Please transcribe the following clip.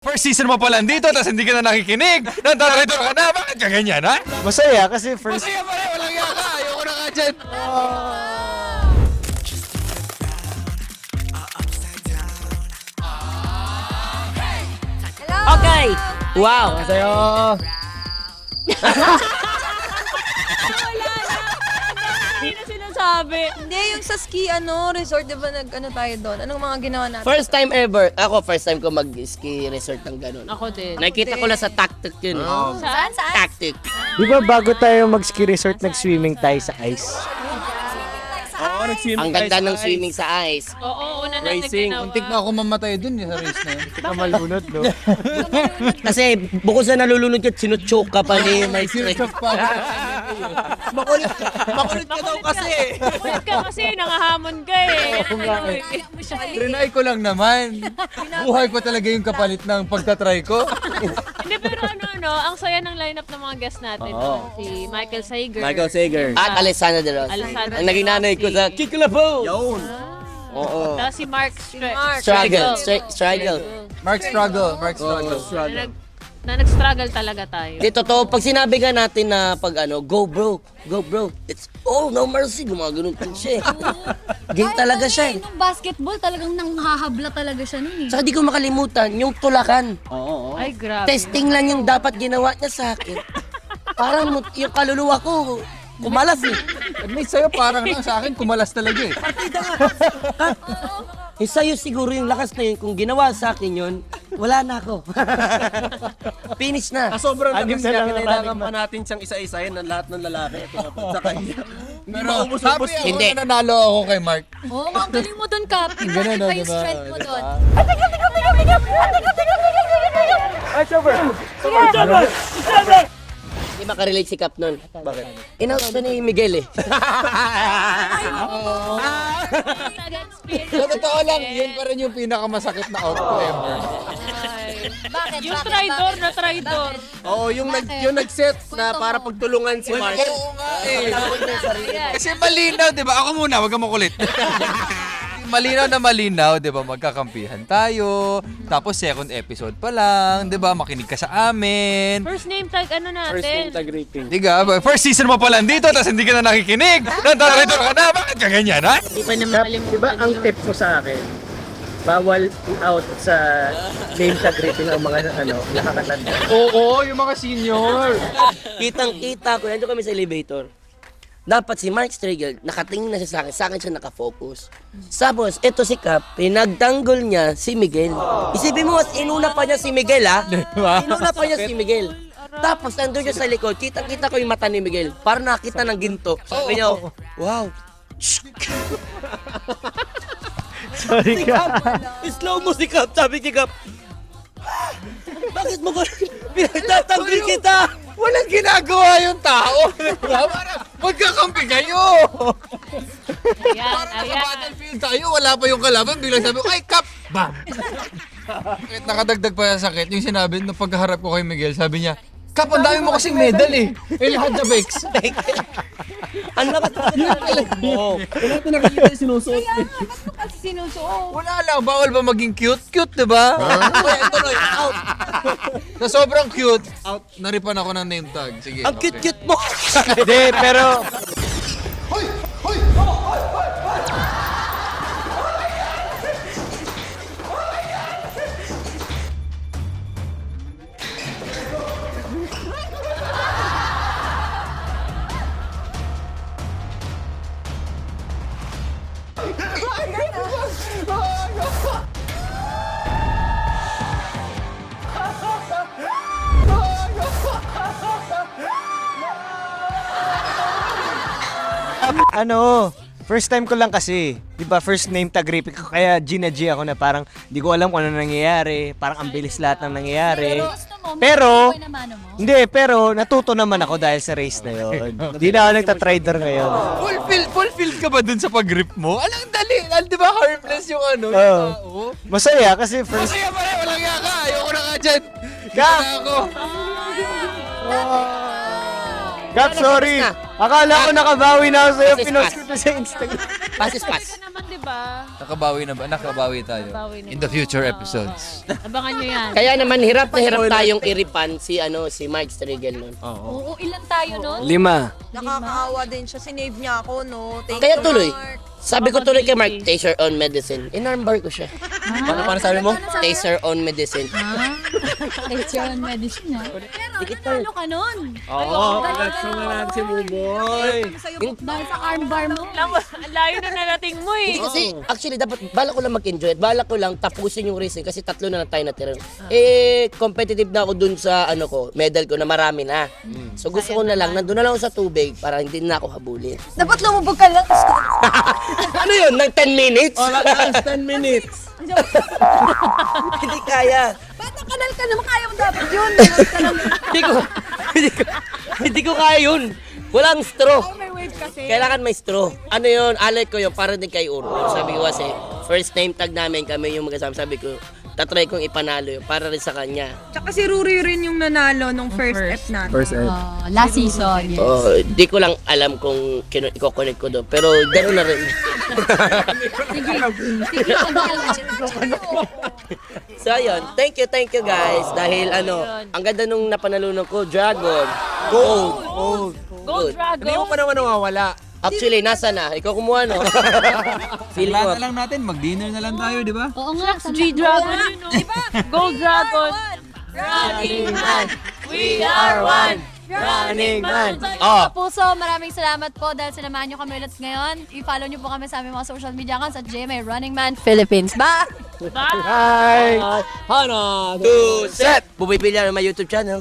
First season mo pa lang dito, tapos hindi ka na nakikinig. Nandarito ka na, bakit ka ganyan, ha? Masaya kasi first... Masaya pa rin, walang yaka. Ayoko na nga dyan. Okay. Wow. Masaya. Hindi na sinasabi. Hindi, yung sa ski, resort, di ba tayo doon? Anong mga ginawa natin? First time ever. Ako, first time ko mag-ski resort ng ganun. Ako din. Nakita ko lang sa tactic yun. Saan? Tactic. Di ba bago tayo mag-ski resort, nag-swimming tayo sa ice? Oo, nag-swimming Ang ganda ng swimming sa ice. Oo, una na Racing. ginawa. Muntik na ako mamatay dun sa race na yun. Ikaw malunod, no? Kasi bukod sa nalulunod ka, sinuchoke ka pa ni Mike. Makulit ka daw kasi. Kulit ka kasi, nangahamon ka eh. Trinay ko lang naman. Buhay ko talaga yung kapalit ng pagtatry ko. Hindi, pero ang saya ng lineup ng mga guests natin. Si Michael Sager. Michael Sager. At Alessandra De Rossi. Alessandra Ang naging nanay ko sa Kikalabo. Yun. Oo. Tapos si Mark Struggle. Struggle. Mark struggle. Na nag-struggle talaga tayo. Di, totoo. Pag sinabi ka natin na go bro, it's all no mercy. Gumagano'n pa siya. Game talaga siya. Nung basketball, talagang nanghahabla talaga siya nun eh. Saka di ko makalimutan, yung tulakan. Oo. Ay, grabe. Testing lang yung dapat ginawa niya sa akin. Parang yung kaluluwa ko, kumalas eh. At least sa'yo parang lang sa akin, kumalas talaga eh. Eh sa'yo siguro yung lakas na yun, kung ginawa sa akin yun, wala na ako. Finish na. Sobrang Anim lakas na niya, lang kailangan naman. pa natin siyang isa-isahin ng lahat ng lalaki sa kanya. Pero Maubos-ubos happy ako Hindi. na nanalo ako kay Mark. Oo, ang galing mo dun, Kap. Ganun, Iba yung diba? strength mo dun. Hindi makarelate si Cap nun. Bakit? Inout siya ni Miguel eh. Sa totoo lang, yun pa rin yung pinakamasakit na out ko ever. Bakit? Yung traitor na traitor. Oo, yung nag-set na para pagtulungan si Mark. Oo nga eh. Kasi malinaw, di ba? Ako muna, wag kang makulit. Malinaw, di ba? Magkakampihan tayo. Tapos second episode pa lang, di ba? Makinig ka sa amin. First name tag natin. Di ka? First season mo pa lang dito, tapos hindi ka na nakikinig. Nandarito ka na, bakit ka ganyan, ha? Hindi pa naman kalimutan. Diba ang tip mo sa akin, bawal out sa name tag rating ang mga nakakatanda. Oo, yung mga senior. Kitang-kita ko, nandun kami sa elevator. Dapat si Mark Strigel, nakatingin na siya sa akin siya nakafocus. Tapos, eto si Cap, pinagtanggol niya si Miguel. Isipin mo, inuna pa niya si Miguel ha? Inuna pa niya si Miguel. Tapos, nandun siya sa likod, kitang-kita ko yung mata ni Miguel. Parang nakita ng ginto. Sabi niya, wow. Sorry ka. Slow mo si Cap, sabi ni Cap. Bakit mo ko pinagtatanggol kita? Walang ginagawa yung tao. Diba? Parang magkakampi kayo. Parang sa battlefield tayo, wala pa yung kalaban. Biglang sabi ko, ay, Kap! Bam! Kahit nakadagdag pa yung sakit, yung sinabi, nung pagharap ko kay Miguel, sabi niya, Kap, ang dami mo kasing medal eh. Eh, lahat na bakes. Ang lakas mo. Wala ito nakikita yung sinusuot. Kasi sinusuot. Wala lang, bawal ba maging cute? Cute, diba? Kaya tuloy, out. Sa sobrang cute, out, naripan ako ng name tag. Sige. Ang cute-cute mo. Hindi, pero... First time ko lang kasi. Di ba, first name tag rating ko. Kaya G ako na parang di ko alam kung ano nangyayari. Parang ang bilis lahat ng nangyayari. Pero, pero natuto naman ako dahil sa race na yon. Hindi na ako nagtatrider ngayon. Fulfilled ka ba dun sa pag-grip mo? Alang dali, di ba harmless yung ano? Oo. Yung tao? Masaya kasi first... Masaya pa rin, walang yaka. Ayoko na nga dyan. Kap! Ako. Gab, sorry. Akala ko nakabawi na ako sa'yo. Pass is Pinost pass. ko na sa Instagram. Pass is pass. Ito naman, di ba? Nakabawi na ba? Nakabawi tayo. Nakabawi na. In the future episodes. Abangan nyo yan. Kaya naman hirap na hirap tayong iripan si Mike Striegel nun. Oo, ilan tayo nun? 5. Nakakaawa din siya. Sinave niya ako, no? Thank Kaya you, tuloy. Mark. Sabi ko tuloy kay Mark, taste your own medicine. In-armbar ko siya. Paano sabi mo? Taste your own medicine. It's your own medicine, ha? Pero ano ka nun? Oo, kalatso nga natin si Buboy. Dahil sa armbar mo. Ang layo na narating mo eh. Hindi kasi, actually, dapat, balak ko lang mag-enjoy at balak ko lang tapusin yung racing kasi 3 na lang tayo natira. Eh, competitive na ako dun sa, medal ko na marami na. So, gusto ko na lang, nandun na lang ako sa tubig para hindi na ako habulin. Dapat lumubog ka lang. Ano yun? Nag 10 minutes? Last 10 minutes. Hindi kaya. Ba't nakanal ka naman? Kaya mo dapat yun. Hindi ko kaya yun. Walang straw. May wave kasi. Kailangan may straw. Ano yun? Alay ko yun para din kay Uro. Sabi ko kasi, first name tag namin kami yung magkasama. Sabi ko, tatry kong ipanalo yun para rin sa kanya. Tsaka si Ruri rin yung nanalo nung first F natin. First end. Last season, yes. Oh, di ko lang alam kung i-connect ko doon. Pero gano'n na rin. Sige, pag-alam. So ayun, thank you guys. Dahil ang ganda nung napanalunan ko, Dragon. Gold. Gold Dragon. Hindi mo pa naman nawawala. Actually, nasa na? Ikaw kumuha, no? Feeling ko. lang natin, mag-dinner na lang tayo, di ba? Oo nga, sa G-Dragon yun, no? Gold Dragon. Running Man. We are one. Running Man. Sa puso, maraming salamat po dahil sinamahan nyo kami ulit ngayon. I-follow nyo po kami sa aming mga social media accounts at GMA Running Man Philippines. Bye! Hi! Hana, 2, set! Bumibili na ng my YouTube channel.